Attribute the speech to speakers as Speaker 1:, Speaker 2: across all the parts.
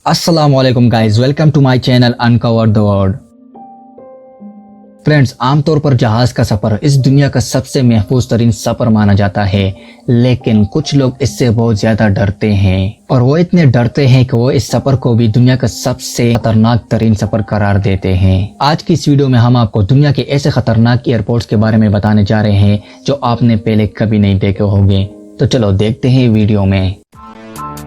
Speaker 1: अस्सलाम वालेकुम guys, welcome to my channel uncover the world. Friends, आमतौर पर जहाज का सफर इस दुनिया का सबसे महफूज तरीन सफर माना जाता है, लेकिन कुछ लोग इससे बहुत ज्यादा डरते हैं और वो इतने डरते हैं कि वो इस सफर को भी दुनिया का सबसे खतरनाक तरीन सफर करार देते हैं। आज की इस वीडियो में हम आपको दुनिया के ऐसे खतरनाक एयरपोर्ट्स के बारे में बताने जा रहे हैं जो आपने पहले कभी नहीं देखे होंगे। तो चलो देखते हैं वीडियो में।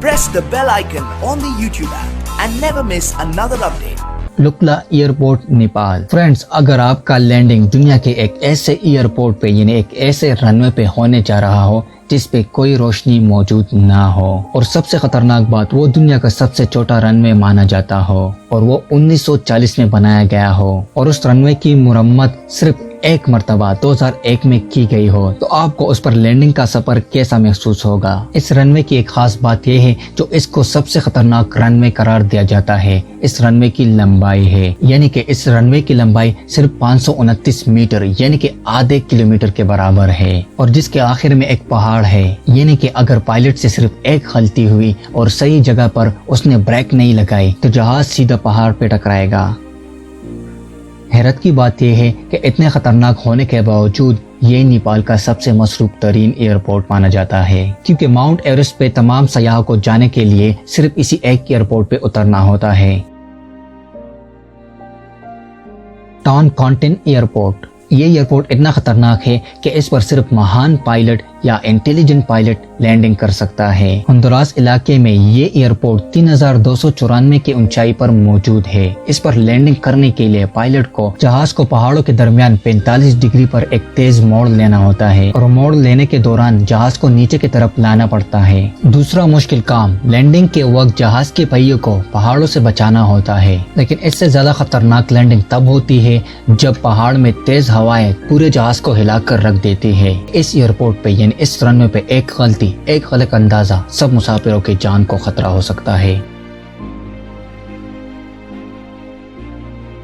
Speaker 2: Press the bell icon on the YouTube app and never miss another update.
Speaker 1: Lukla airport Nepal. Friends, अगर आपका लैंडिंग दुनिया के एक ऐसे एयरपोर्ट पे यानी एक ऐसे रनवे पे होने जा रहा हो जिस पे कोई रोशनी मौजूद ना हो और सबसे खतरनाक बात वो दुनिया का सबसे छोटा रनवे माना जाता हो और वो 1940 में बनाया गया हो और उस रनवे की मुरम्मत सिर्फ एक मर्तबा 2001 में की गई हो, तो आपको उस पर लैंडिंग का सफर कैसा महसूस होगा। इस रनवे की एक खास बात यह है जो इसको सबसे खतरनाक रनवे करार दिया जाता है, इस रनवे की लंबाई है। यानी कि इस रनवे की लंबाई सिर्फ 529 मीटर यानी कि आधे किलोमीटर के बराबर है और जिसके आखिर में एक पहाड़ है। यानी कि अगर पायलट से सिर्फ एक गलती हुई और सही जगह पर उसने ब्रेक नहीं लगाई तो जहाज सीधा पहाड़ पे टकराएगा। हैरत की बात यह है कि इतने खतरनाक होने के बावजूद ये नेपाल का सबसे मसरूफ तरीन एयरपोर्ट माना जाता है, क्योंकि माउंट एवरेस्ट पे तमाम सयाहों को जाने के लिए सिर्फ इसी एक एयरपोर्ट पे उतरना होता है। Toncontin airport. ये एयरपोर्ट इतना खतरनाक है कि इस पर सिर्फ महान पायलट या इंटेलिजेंट पायलट लैंडिंग कर सकता है। होंडुरास इलाके में ये एयरपोर्ट 3294 की ऊंचाई पर मौजूद है। इस पर लैंडिंग करने के लिए पायलट को जहाज को पहाड़ों के दरमियान 45 डिग्री पर एक तेज मोड़ लेना होता है और मोड़ लेने के दौरान जहाज को नीचे की तरफ लाना पड़ता है। दूसरा मुश्किल काम लैंडिंग के वक्त जहाज के पहियों को पहाड़ों से बचाना होता है, लेकिन इससे ज्यादा खतरनाक लैंडिंग तब होती है जब पहाड़ में तेज हवाएं पूरे जहाज को हिलाकर रख देती है। इस एयरपोर्ट पे यानी इस रनवे पे एक गलती, एक गलत अंदाजा सब मुसाफिरों की जान को खतरा हो सकता है।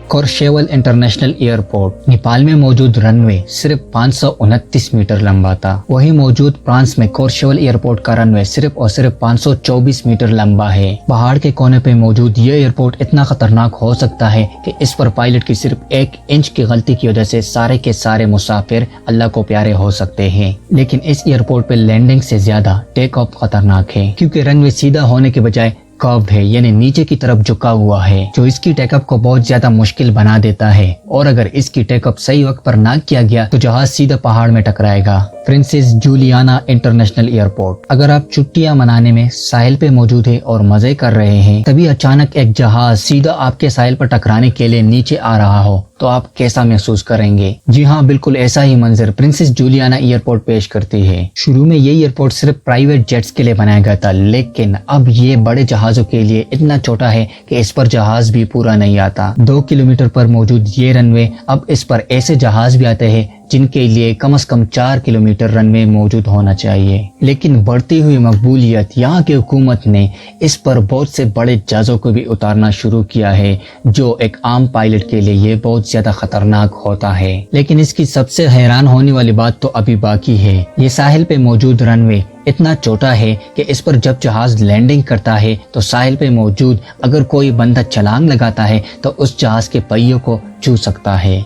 Speaker 1: कोर्शेवल इंटरनेशनल एयरपोर्ट। नेपाल में मौजूद रनवे सिर्फ 529 मीटर लंबा था, वही मौजूद फ्रांस में कोर्शेवल एयरपोर्ट का रनवे सिर्फ और सिर्फ 524 मीटर लंबा है। पहाड़ के कोने पे मौजूद ये एयरपोर्ट इतना खतरनाक हो सकता है कि इस पर पायलट की सिर्फ 1 इंच की गलती की वजह से सारे के सारे मुसाफिर अल्लाह को प्यारे हो सकते हैं। लेकिन इस एयरपोर्ट पे लैंडिंग से ज्यादा टेक ऑफ खतरनाक है, क्योंकि रनवे सीधा होने के बजाय कर्व्ड है यानी नीचे की तरफ झुका हुआ है, जो इसकी टेकअप को बहुत ज्यादा मुश्किल बना देता है और अगर इसकी टेकअप सही वक्त पर ना किया गया तो जहाज सीधा पहाड़ में टकराएगा। Princess Juliana International Airport. अगर आप छुट्टियां मनाने में साहिल पे मौजूद है और मजे कर रहे हैं, तभी अचानक एक जहाज सीधा आपके साहिल पर टकराने के लिए नीचे आ रहा हो तो आप कैसा महसूस करेंगे? जी हाँ, बिल्कुल ऐसा ही मंजर प्रिंसेस जूलियाना एयरपोर्ट पेश करती है। शुरू में ये एयरपोर्ट सिर्फ प्राइवेट जेट्स के लिए बनाया गया था, लेकिन अब ये बड़े जहाजों के लिए इतना छोटा है कि इस पर जहाज भी पूरा नहीं आता। 2 किलोमीटर पर मौजूद ये रनवे अब इस पर ऐसे जहाज भी आते हैं जिनके लिए कम से कम 4 किलोमीटर रनवे मौजूद होना चाहिए। लेकिन बढ़ती हुई मकबूलियत यहाँ की हुकूमत ने इस पर बहुत से बड़े जहाजों को भी उतारना शुरू किया है, जो एक आम पायलट के लिए ये बहुत ज्यादा खतरनाक होता है। लेकिन इसकी सबसे हैरान होने वाली बात तो अभी बाकी है। ये साहिल पे मौजूद रनवे इतना छोटा है कि इस पर जब जहाज लैंडिंग करता है तो साहिल पे मौजूद अगर कोई बंदा छलांग लगाता है तो उस जहाज के पहियों को छू सकता है।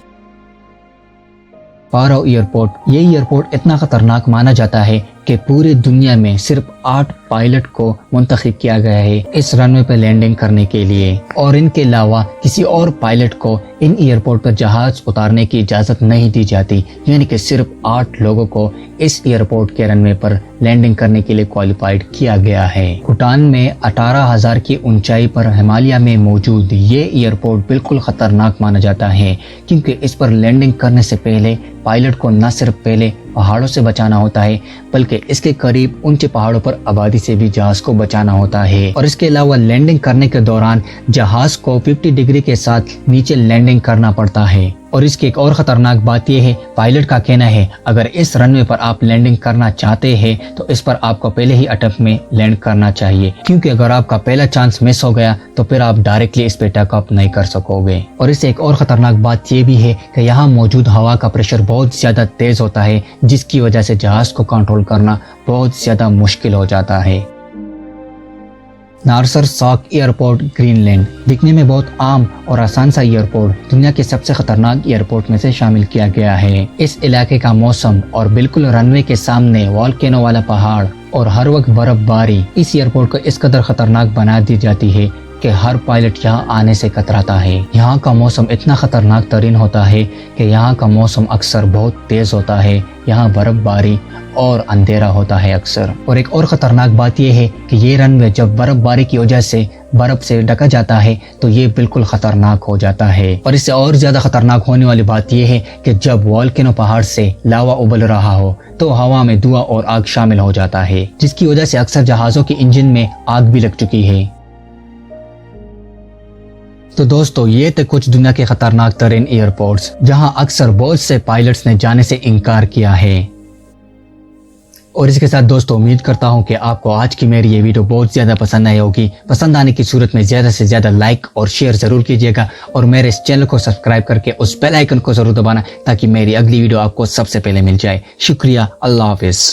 Speaker 1: पारो एयरपोर्ट। ये एयरपोर्ट इतना खतरनाक माना जाता है कि पूरी दुनिया में सिर्फ 8 पायलट को मुंतखब किया गया है इस रनवे पर लैंडिंग करने के लिए और इनके अलावा किसी और पायलट को इन एयरपोर्ट पर जहाज उतारने की इजाजत नहीं दी जाती। यानी कि सिर्फ 8 लोगों को इस एयरपोर्ट के रनवे पर लैंडिंग करने के लिए क्वालिफाइड किया गया है। भूटान में 18,000 की ऊंचाई पर हिमालय में मौजूद ये एयरपोर्ट बिल्कुल खतरनाक माना जाता है, क्योंकि इस पर लैंडिंग करने से पहले पायलट को न सिर्फ पहले पहाड़ों से बचाना होता है बल्कि इसके करीब ऊंचे पहाड़ों पर आबादी से भी जहाज को बचाना होता है और इसके अलावा लैंडिंग करने के दौरान जहाज को 50 डिग्री के साथ नीचे लैंडिंग करना पड़ता है। और इसकी एक और खतरनाक बात यह है, पायलट का कहना है अगर इस रनवे पर आप लैंडिंग करना चाहते हैं तो इस पर आपको पहले ही अटेम्प्ट में लैंड करना चाहिए, क्योंकि अगर आपका पहला चांस मिस हो गया तो फिर आप डायरेक्टली इस पे टेक ऑफ नहीं कर सकोगे। और इससे एक और खतरनाक बात यह भी है कि यहाँ मौजूद हवा का प्रेशर बहुत ज्यादा तेज होता है, जिसकी वजह से जहाज को कंट्रोल करना बहुत ज्यादा मुश्किल हो जाता है। نارسر ساک ایئرپورٹ گرین لینڈ دکھنے میں بہت عام اور آسان سا ایئرپورٹ دنیا کے سب سے خطرناک ایئرپورٹ میں سے شامل کیا گیا ہے۔ اس علاقے کا موسم اور بالکل رن وے کے سامنے والکینو والا پہاڑ اور ہر وقت برف باری اس ایئرپورٹ کو اس قدر خطرناک بنا دی جاتی ہے کہ ہر پائلٹ یہاں آنے سے کتراتا ہے۔ یہاں کا موسم اتنا خطرناک ترین ہوتا ہے کہ یہاں کا موسم اکثر بہت تیز ہوتا ہے، یہاں برف باری اور اندھیرا ہوتا ہے اکثر۔ اور ایک اور خطرناک بات یہ ہے کہ یہ رن وے جب برف باری کی وجہ سے برف سے ڈھکا جاتا ہے تو یہ بالکل خطرناک ہو جاتا ہے۔ اور اس سے اور زیادہ خطرناک ہونے والی بات یہ ہے کہ جب والکینو پہاڑ سے لاوا ابل رہا ہو تو ہوا میں دھواں اور آگ شامل ہو جاتا ہے، جس کی وجہ سے اکثر جہازوں کے انجن میں آگ بھی لگ چکی ہے۔ تو دوستو یہ تھے کچھ دنیا کے خطرناک ترین ایئرپورٹس جہاں اکثر بہت سے پائلٹس نے جانے سے انکار کیا ہے۔ اور اس کے ساتھ دوستو امید کرتا ہوں کہ آپ کو آج کی میری یہ ویڈیو بہت زیادہ پسند آئی ہوگی۔ پسند آنے کی صورت میں زیادہ سے زیادہ لائک اور شیئر ضرور کیجیے گا اور میرے اس چینل کو سبسکرائب کر کے اس بیل آئیکن کو ضرور دبانا تاکہ میری اگلی ویڈیو آپ کو سب سے پہلے مل جائے۔ شکریہ، اللہ حافظ۔